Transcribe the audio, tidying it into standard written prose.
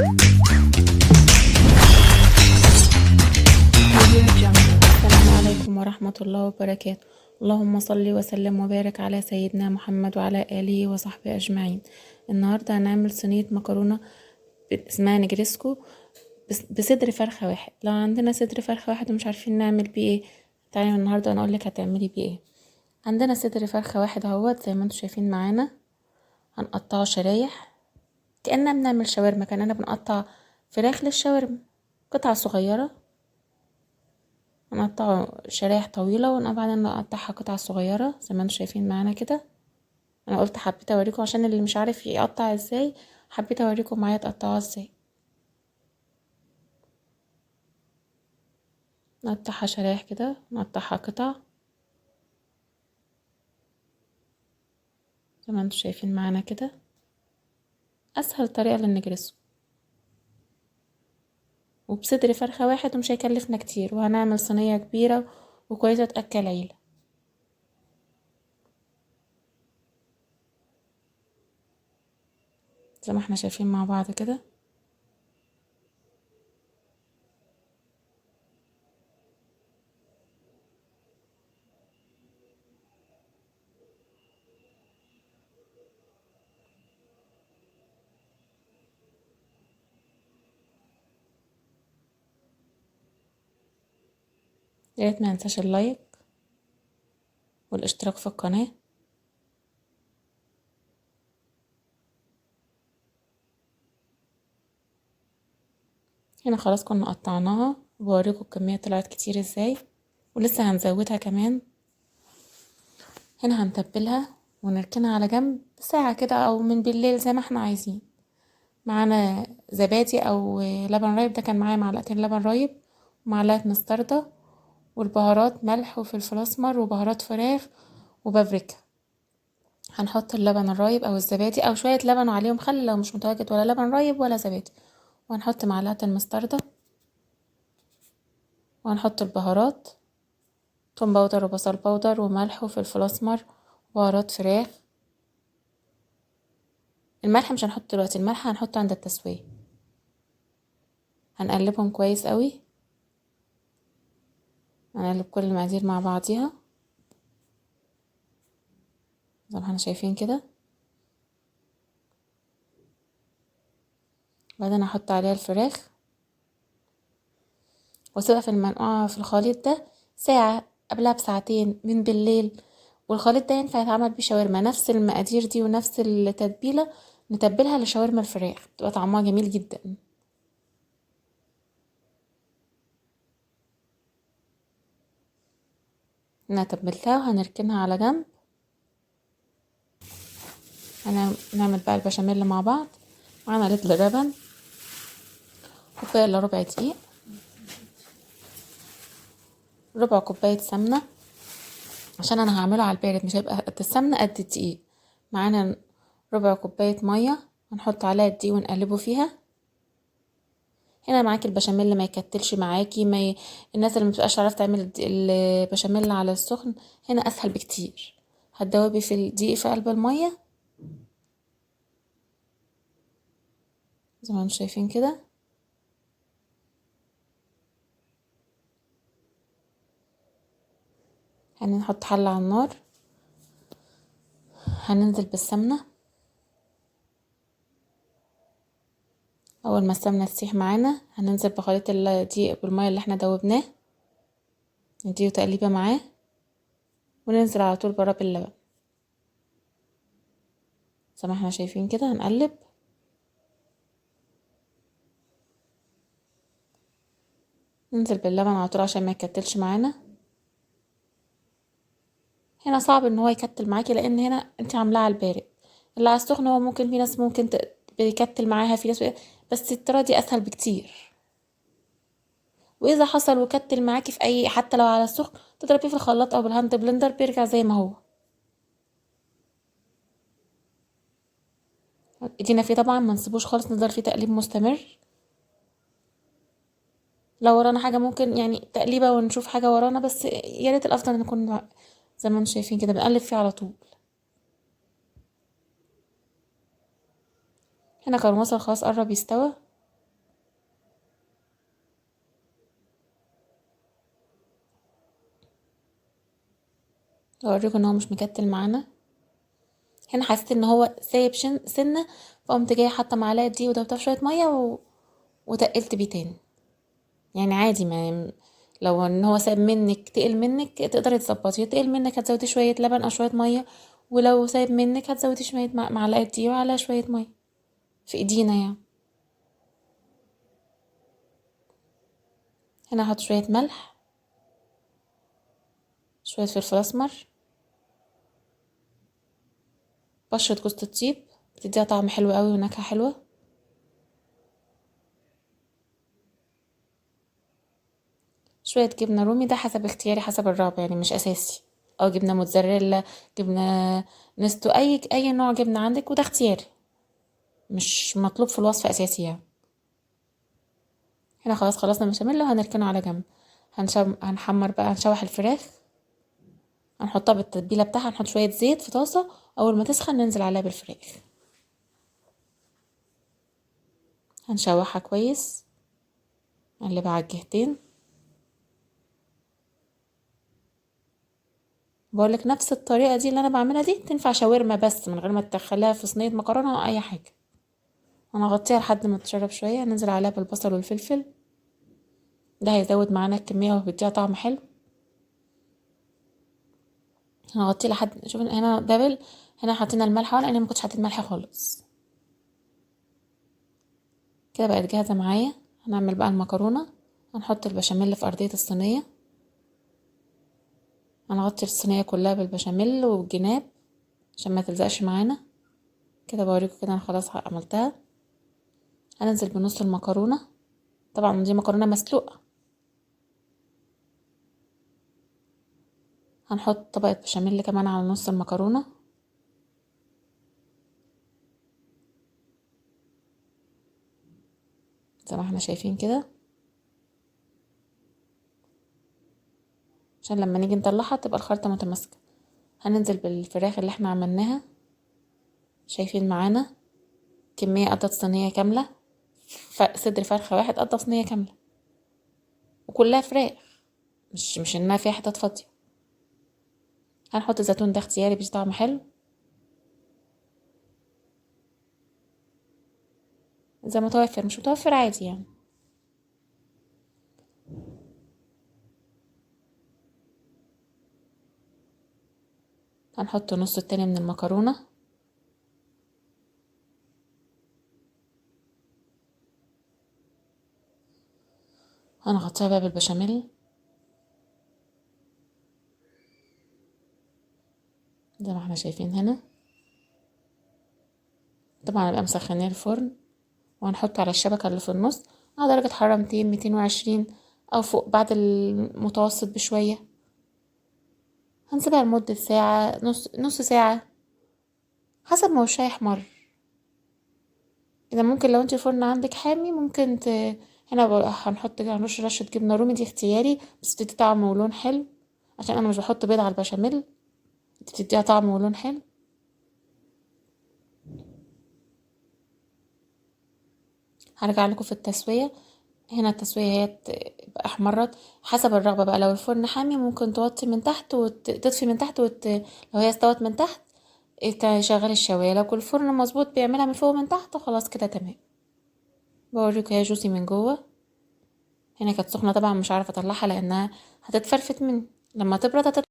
السلام عليكم ورحمة الله وبركاته. اللهم صل وسلم وبارك على سيدنا محمد وعلى آله وصحبه أجمعين. النهاردة هنعمل صينية مكرونة اسمها نجريسكو بصدر فرخة واحد. لو عندنا صدر فرخة واحد ومش عارفين نعمل بيه ايه، تعالي النهاردة انا اقولك هتعملي بيه ايه. عندنا صدر فرخة واحد اهوت زي ما انتوا شايفين معانا، هنقطعه شرايح كأننا بنعمل شاورما، كأننا بنقطع فراخ للشاورما قطع صغيرة. هنقطعه شرايح طويلة وبعدين نقطعها قطع صغيرة زي ما انتوا شايفين معانا كده. انا قلت حبيت اوريكم عشان اللي مش عارف يقطع ازاي، حبيت اوريكم معايا تقطعوها ازاي. نقطعها شرايح كده، نقطعها قطع زي ما انتوا شايفين معانا كده. اسهل طريقة للنجرسكو وبصدر فرخة واحد ومش هيكلفنا كتير، وهنعمل صينية كبيرة وكويسة تأكل عيلة. زي ما احنا شايفين مع بعض كده. ياريت ما ننساش اللايك والاشتراك في القناة. هنا خلاص كنا قطعناها، وبوريكم الكمية طلعت كتير ازاي، ولسه هنزودها كمان. هنا هنتبلها ونركنها على جنب ساعة كده او من بالليل زي ما احنا عايزين. معانا زبادي او لبن رايب، ده كان معايا معلقتين لبن رايب ومعلقة مستردة والبهارات ملح وفلفل اسمر وبهارات فراخ وبابريكا. هنحط اللبن الرايب او الزبادي او شوية لبن وعليهم خل لو مش متواجد ولا لبن رايب ولا زبادي، وهنحط معلقة المستردة، وهنحط البهارات توم باودر وبصل باودر وملح وفلفل اسمر وبهارات فراخ. الملح مش هنحط دلوقتي، الملح هنحطه عند التسوية. هنقلبهم كويس قوي، هنقلب كل المقادير مع بعضيها زي ما احنا شايفين كده. بعدين هحط عليها الفراخ واسيبها في المنقوعة في الخليط ده ساعة، قبلها بساعتين من بالليل. والخليط ده ينفع يتعمل بيه شاورما، نفس المقادير دي ونفس التتبيلة نتبلها لشاورما الفراخ، تبقى طعمها جميل جدا. انا تبلتها وهنركنها على جنب. هنعمل بقى البشاميل مع بعض. معانا لتر لبن، كوباية الا ربع دقيق، ربع كوباية سمنة عشان انا هعمله على البارد مش هيبقى قد السمنة قد الدقيق. معانا ربع كوباية مية هنحط عليها الدقيق ونقلبه فيها. هنا معاكي البشاميل ما يكتلش معاكي، الناس اللي مبتبقاش عارفه تعمل البشاميل على السخن، هنا اسهل بكتير. هتدوبي في الدقيق في قلب الميه زي ما انتم شايفين كده. هنحط حله على النار، هننزل بالسمنه. اول ما السمنه تسيح معانا هننزل بخليط الدقيق بالميه اللي احنا دوبناه، نديله تقليبه معاه، وننزل على طول براب اللبن زي ما احنا شايفين كده. هنقلب ننزل باللبن على طول عشان ما يكتلش معانا. هنا صعب ان هو يكتل معاكي لان هنا انت عاملاه على البارد. اللي على السخن هو ممكن في ناس ممكن بيكتل معاها، في ناس بس الطريقه دي اسهل بكتير. واذا حصل وكتل معاكي في اي، حتى لو على السخن، تضربيه في الخلاط او بالهاند بلندر بيرجع زي ما هو. ايدينا فيه طبعا ما نسيبوش خالص، نفضل فيه تقليب مستمر. لو ورانا حاجه ممكن يعني تقليبه ونشوف حاجه ورانا، بس يا ريت الافضل ان نكون زي ما انتم شايفين كده بنقلب فيه على طول. هنا كان وصل خلاص، قرب يستوى. اوريكم ان هو مش مكتل معانا. هنا حسيت ان هو سايب سنه، فقمت جايه حاطه معلقه دي ودوبتها في شويه ميه وتقلت بيه تاني. يعني عادي، ما لو ان هو سايب منك تقل منك تقدري تظبطي، تقل منك هتزودي شويه لبن او شويه ميه، ولو سايب منك هتزودي شويه معلقه دي وعلى شويه ميه في ايدينا يعني. هنا هحط شويه ملح، شويه فلفل اسمر، بشره جوز الطيب بتديها طعم حلو قوي ونكهه حلوه، شويه جبنه رومي، ده حسب اختياري حسب الرغبه يعني مش اساسي، او جبنه موتزاريلا، جبنه نستو، اي نوع جبنه عندك وده اختياري مش مطلوب في الوصفه اساسي يعني. هنا خلاص خلصنا البشاميل وهنركنه على جنب. هنحمر بقى، هنشوح الفراخ، هنحطها بالتتبيله بتاعها، هنحط شويه زيت في طاسه، اول ما تسخن ننزل عليها بالفراخ، هنشوحها كويس، نقلبها على الجهتين. بقولك نفس الطريقه دي اللي انا بعملها دي تنفع شاورما بس من غير ما تدخليها في صينيه مكرونه او اي حاجه. هنغطيها لحد ما تشرب شويه، ننزل عليها بالبصل والفلفل، ده هيزود معانا الكميه وبيديها طعم حلو. هنغطيه لحد، شوف هنا دبل، هنا حطينا الملح وانا ما كنتش حاطين ملح خالص. كده بقت جاهزه معايا. هنعمل بقى المكرونه، هنحط البشاميل في ارضيه الصينيه، هنغطي الصينيه كلها بالبشاميل والجناب عشان ما تلزقش معانا. كده بوريكم كده انا خلاص عملتها. هننزل بنص المكرونه، طبعا دي مكرونه مسلوقه. هنحط طبقه بشاميل كمان على نص المكرونه، زي ما احنا شايفين كده، عشان لما نيجي نطلعها تبقى الخلطه متماسكه. هننزل بالفراخ اللي احنا عملناها، شايفين معانا كميه قطعه صينيه كامله، صدر فرخه واحد قطع صينيه كامله وكلها فراخ، مش انها فيها حتت فاضيه. هنحط زيتون، ده اختياري بيدي طعم حلو، اذا متوفر مش متوفر عادي يعني. هنحط نص التاني من المكرونه، هنغطيها بقى بالبشاميل زي ما احنا شايفين هنا. طبعا نبقى مسخنين الفرن، وهنحط على الشبكة اللي في النص على درجة حرارة 200 220 أو فوق بعد المتوسط بشوية. هنسيبها لمدة ساعة، نص ساعة حسب ما وشها يحمر. إذا ممكن لو انت الفرن عندك حامي ممكن هنا هنحط هنرش رشة جبنة رومي، دي اختياري بس بتدي طعم ولون حلو، عشان أنا مش بحط بيض على البشاميل، دي بتديها طعم ولون حلو. هرجع لكم في التسوية. هنا التسوية هي تبقى احمرت حسب الرغبة بقى، لو الفرن حامي ممكن توطي من تحت وتطفي من تحت لو هي استوت من تحت تشغلي الشواية، لو كل الفرن مظبوط بيعملها من فوق ومن تحت خلاص كده تمام. بوريكم هي جوسي من جوه. هنا كانت سخنة طبعا مش عارفة اطلعها لانها هتتفرفت مني، لما تبرد